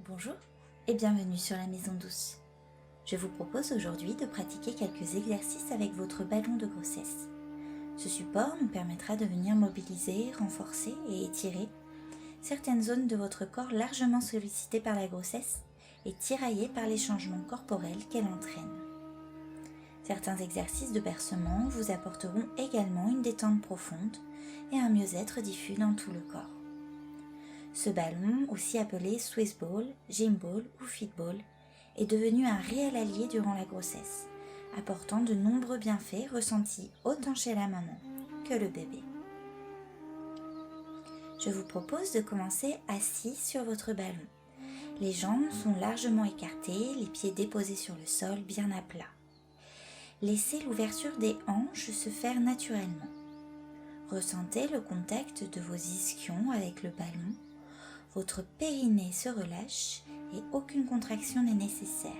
Bonjour et bienvenue sur la Maison Douce. Je vous propose aujourd'hui de pratiquer quelques exercices avec votre ballon de grossesse. Ce support nous permettra de venir mobiliser, renforcer et étirer certaines zones de votre corps largement sollicitées par la grossesse et tiraillées par les changements corporels qu'elle entraîne. Certains exercices de bercement vous apporteront également une détente profonde et un mieux-être diffus dans tout le corps. Ce ballon, aussi appelé Swiss Ball, Gym Ball ou Fit Ball, est devenu un réel allié durant la grossesse, apportant de nombreux bienfaits ressentis autant chez la maman que le bébé. Je vous propose de commencer assis sur votre ballon. Les jambes sont largement écartées, les pieds déposés sur le sol bien à plat. Laissez l'ouverture des hanches se faire naturellement. Ressentez le contact de vos ischions avec le ballon. Votre périnée se relâche et aucune contraction n'est nécessaire.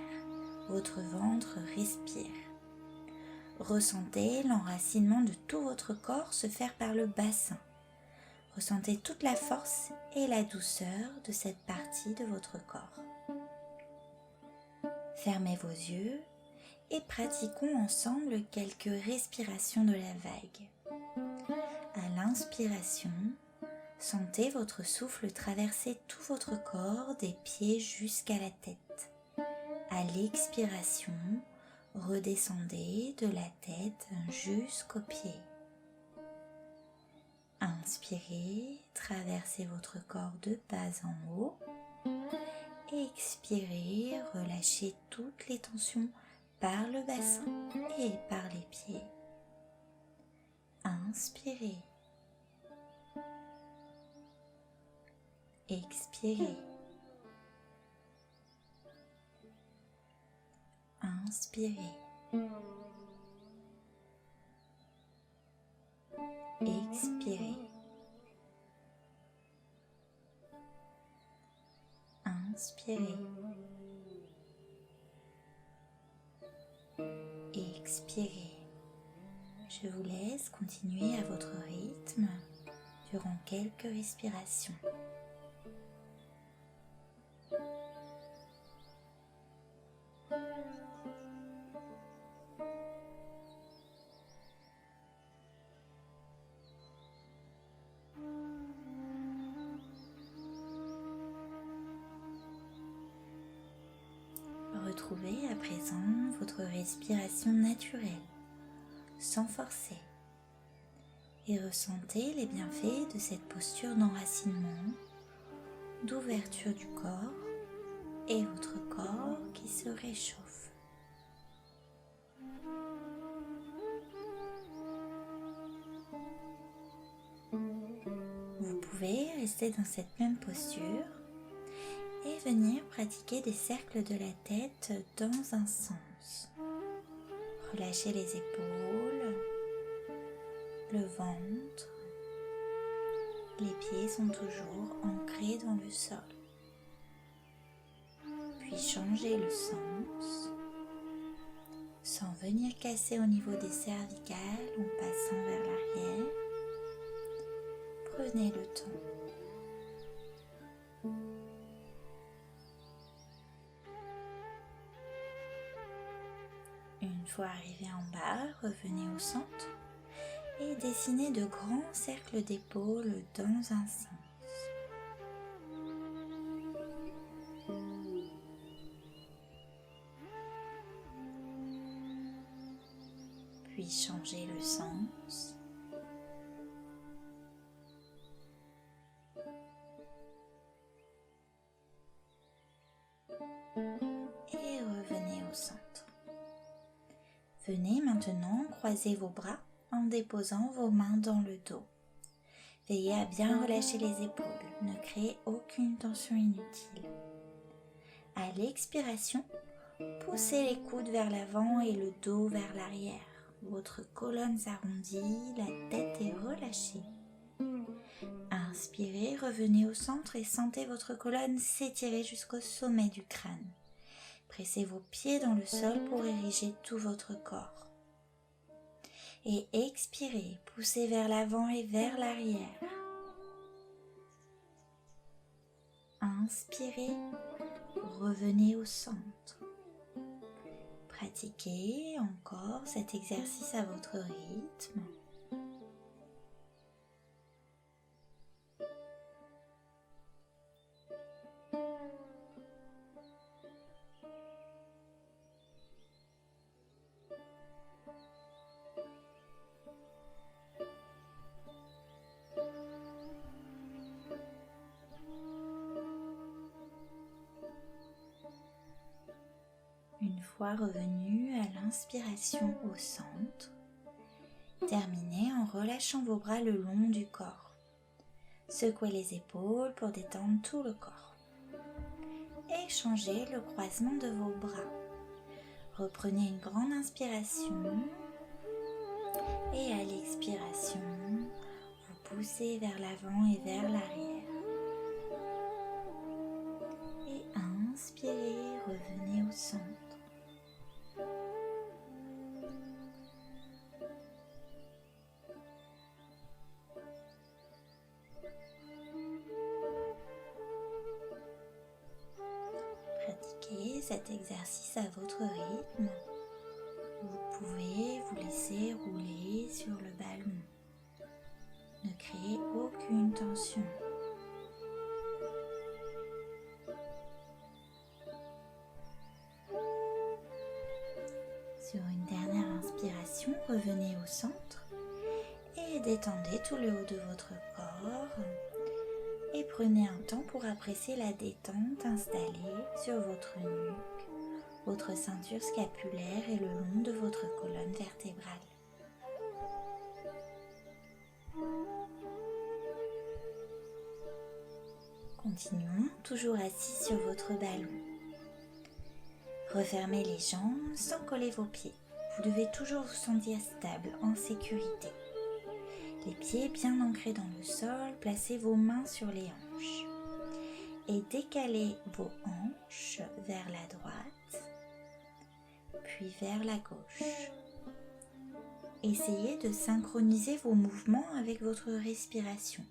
Votre ventre respire. Ressentez l'enracinement de tout votre corps se faire par le bassin. Ressentez toute la force et la douceur de cette partie de votre corps. Fermez vos yeux et pratiquons ensemble quelques respirations de la vague. À l'inspiration, sentez votre souffle traverser tout votre corps des pieds jusqu'à la tête. À l'expiration, redescendez de la tête jusqu'aux pieds. Inspirez, traversez votre corps de bas en haut. Expirez, relâchez toutes les tensions par le bassin et par les pieds. Inspirez. Expirez. Inspirez. Expirez. Inspirez. Expirez. Je vous laisse continuer à votre rythme durant quelques respirations. Retrouvez à présent votre respiration naturelle, sans forcer, et ressentez les bienfaits de cette posture d'enracinement, d'ouverture du corps et votre corps qui se réchauffe. Vous pouvez rester dans cette même posture et venir pratiquer des cercles de la tête dans un sens. Relâchez les épaules, le ventre, les pieds sont toujours ancrés dans le sol. Puis changez le sens, sans venir casser au niveau des cervicales en passant vers l'arrière. Prenez le temps. Une fois arrivé en bas, revenez au centre et dessinez de grands cercles d'épaules dans un sens. Puis changez le sens. Et revenez au centre. Venez maintenant croiser vos bras en déposant vos mains dans le dos. Veillez à bien relâcher les épaules, ne créez aucune tension inutile. À l'expiration, poussez les coudes vers l'avant et le dos vers l'arrière. Votre colonne s'arrondit, la tête est relâchée. Inspirez, revenez au centre et sentez votre colonne s'étirer jusqu'au sommet du crâne. Pressez vos pieds dans le sol pour ériger tout votre corps. Et expirez, poussez vers l'avant et vers l'arrière. Inspirez, revenez au centre. Pratiquez encore cet exercice à votre rythme. Une fois revenu à l'inspiration au centre, terminez en relâchant vos bras le long du corps. Secouez les épaules pour détendre tout le corps. Et changez le croisement de vos bras. Reprenez une grande inspiration et à l'expiration, vous poussez vers l'avant et vers l'arrière. Et inspirez, revenez au centre. Pratiquez cet exercice à votre rythme. Vous pouvez vous laisser rouler sur le ballon. Ne créez aucune tension. Sur une dernière inspiration, revenez au centre et détendez tout le haut de votre corps. Et prenez un temps pour apprécier la détente installée sur votre nuque, votre ceinture scapulaire et le long de votre colonne vertébrale. Continuons, toujours assis sur votre ballon. Refermez les jambes sans coller vos pieds. Vous devez toujours vous sentir stable, en sécurité. Les pieds bien ancrés dans le sol, placez vos mains sur les hanches. Et décalez vos hanches vers la droite, puis vers la gauche. Essayez de synchroniser vos mouvements avec votre respiration.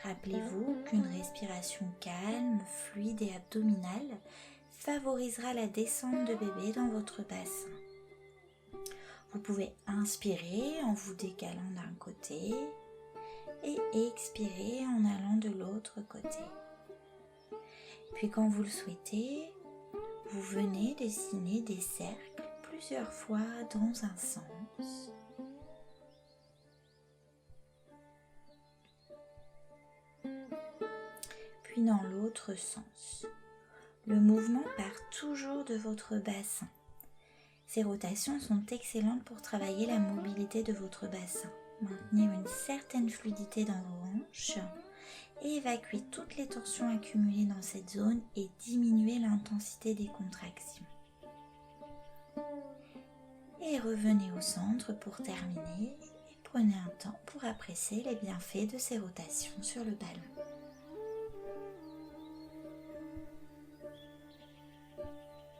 Rappelez-vous qu'une respiration calme, fluide et abdominale favorisera la descente de bébé dans votre bassin. Vous pouvez inspirer en vous décalant d'un côté et expirer en allant de l'autre côté. Puis quand vous le souhaitez, vous venez dessiner des cercles plusieurs fois dans un sens. Puis dans l'autre sens. Le mouvement part toujours de votre bassin. Ces rotations sont excellentes pour travailler la mobilité de votre bassin, maintenir une certaine fluidité dans vos hanches et évacuer toutes les tensions accumulées dans cette zone et diminuer l'intensité des contractions. Et revenez au centre pour terminer et prenez un temps pour apprécier les bienfaits de ces rotations sur le ballon.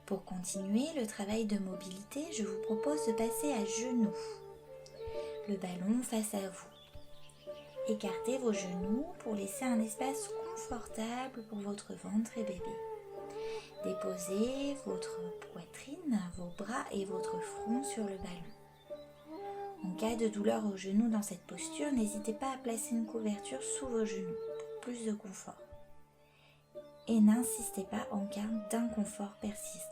Pour continuer le travail de mobilité, je vous propose de passer à genoux. Le ballon face à vous. Écartez vos genoux pour laisser un espace confortable pour votre ventre et bébé. Déposez votre poitrine, vos bras et votre front sur le ballon. En cas de douleur au genou dans cette posture, n'hésitez pas à placer une couverture sous vos genoux pour plus de confort. Et n'insistez pas en cas d'inconfort persistant.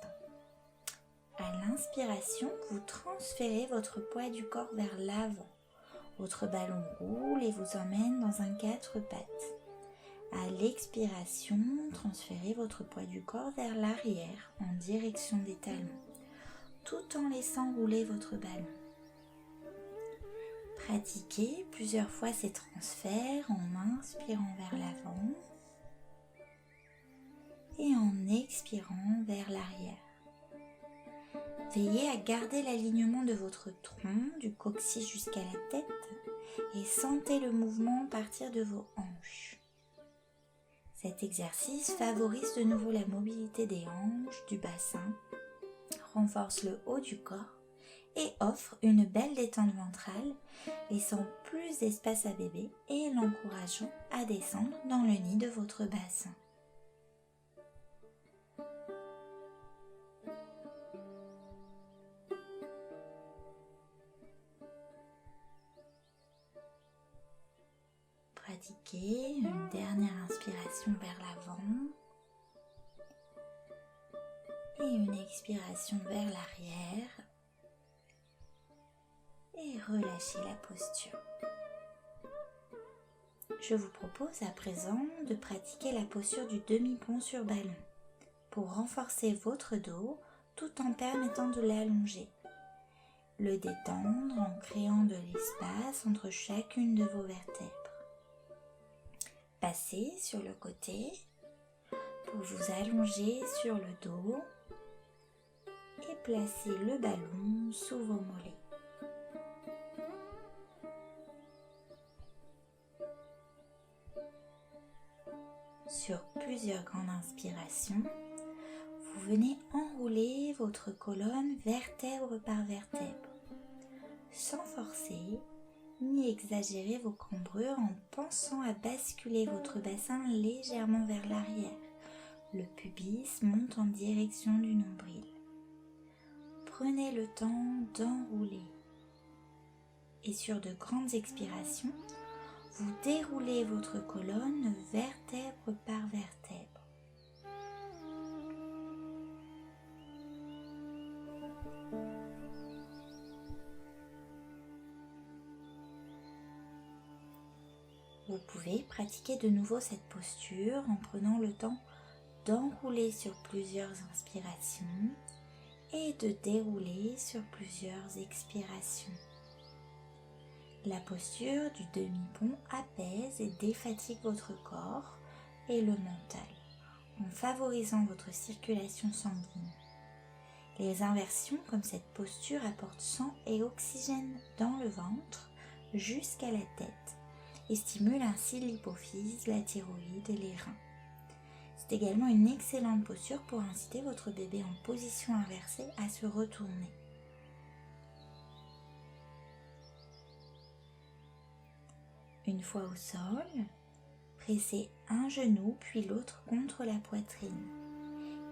À l'inspiration, vous transférez votre poids du corps vers l'avant. Votre ballon roule et vous emmène dans un 4 pattes. À l'expiration, transférez votre poids du corps vers l'arrière en direction des talons, tout en laissant rouler votre ballon. Pratiquez plusieurs fois ces transferts en inspirant vers l'avant et en expirant vers l'arrière. Veillez à garder l'alignement de votre tronc, du coccyx jusqu'à la tête et sentez le mouvement partir de vos hanches. Cet exercice favorise de nouveau la mobilité des hanches, du bassin, renforce le haut du corps et offre une belle détente ventrale, laissant plus d'espace à bébé et l'encourageant à descendre dans le nid de votre bassin. pratiquer une dernière inspiration vers l'avant et une expiration vers l'arrière et relâchez la posture. Je vous propose à présent de pratiquer la posture du demi-pont sur ballon pour renforcer votre dos tout en permettant de l'allonger. Le détendre en créant de l'espace entre chacune de vos vertèbres. Passez sur le côté pour vous allonger sur le dos et placez le ballon sous vos mollets. Sur plusieurs grandes inspirations, vous venez enrouler votre colonne vertèbre par vertèbre, sans forcer ni exagérer vos cambrures en pensant à basculer votre bassin légèrement vers l'arrière. Le pubis monte en direction du nombril. Prenez le temps d'enrouler. Et sur de grandes expirations, vous déroulez votre colonne vertèbre par vertèbre. Vous pouvez pratiquer de nouveau cette posture en prenant le temps d'enrouler sur plusieurs inspirations et de dérouler sur plusieurs expirations. La posture du demi-pont apaise et défatigue votre corps et le mental en favorisant votre circulation sanguine. Les inversions comme cette posture apportent sang et oxygène dans le ventre jusqu'à la tête et stimule ainsi l'hypophyse, la thyroïde et les reins. C'est également une excellente posture pour inciter votre bébé en position inversée à se retourner. Une fois au sol, pressez un genou puis l'autre contre la poitrine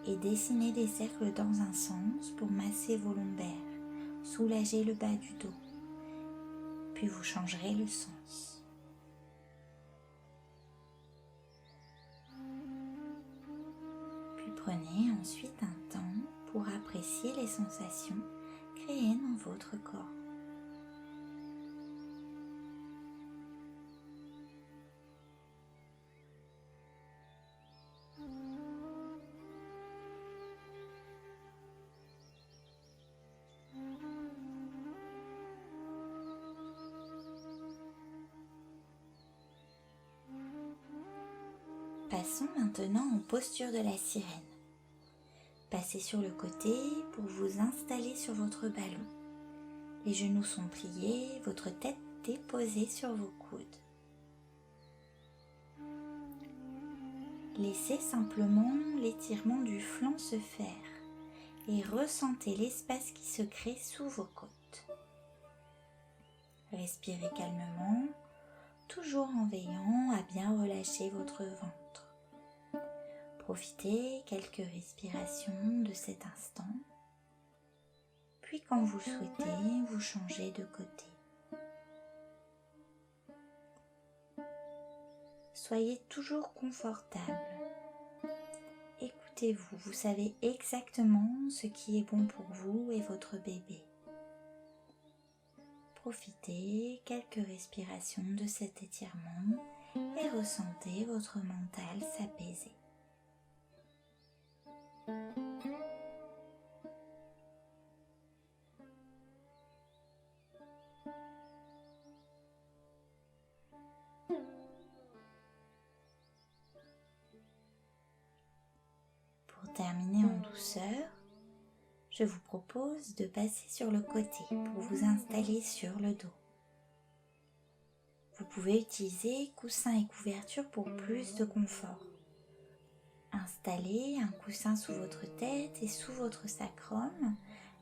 et dessinez des cercles dans un sens pour masser vos lombaires, soulager le bas du dos. Puis vous changerez le sens. Prenez ensuite un temps pour apprécier les sensations créées dans votre corps. Passons maintenant en posture de la sirène. Passez sur le côté pour vous installer sur votre ballon. Les genoux sont pliés, votre tête déposée sur vos coudes. Laissez simplement l'étirement du flanc se faire et ressentez l'espace qui se crée sous vos côtes. Respirez calmement, toujours en veillant à bien relâcher votre ventre. Profitez quelques respirations de cet instant, puis quand vous souhaitez, vous changez de côté. Soyez toujours confortable. Écoutez-vous, vous savez exactement ce qui est bon pour vous et votre bébé. Profitez quelques respirations de cet étirement et ressentez votre mental s'apaiser. Pour terminer en douceur, je vous propose de passer sur le côté pour vous installer sur le dos. Vous pouvez utiliser coussins et couvertures pour plus de confort. Installez un coussin sous votre tête et sous votre sacrum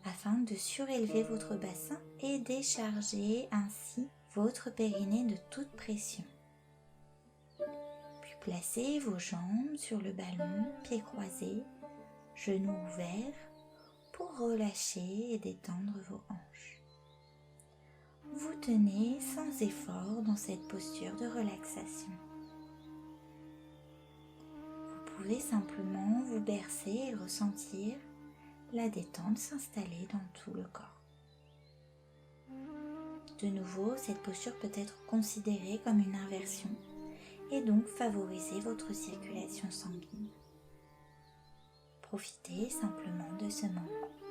afin de surélever votre bassin et décharger ainsi votre périnée de toute pression. Puis placez vos jambes sur le ballon, pieds croisés, genoux ouverts pour relâcher et détendre vos hanches. Vous tenez sans effort dans cette posture de relaxation. Vous pouvez simplement vous bercer et ressentir la détente s'installer dans tout le corps. De nouveau, cette posture peut être considérée comme une inversion et donc favoriser votre circulation sanguine. Profitez simplement de ce moment.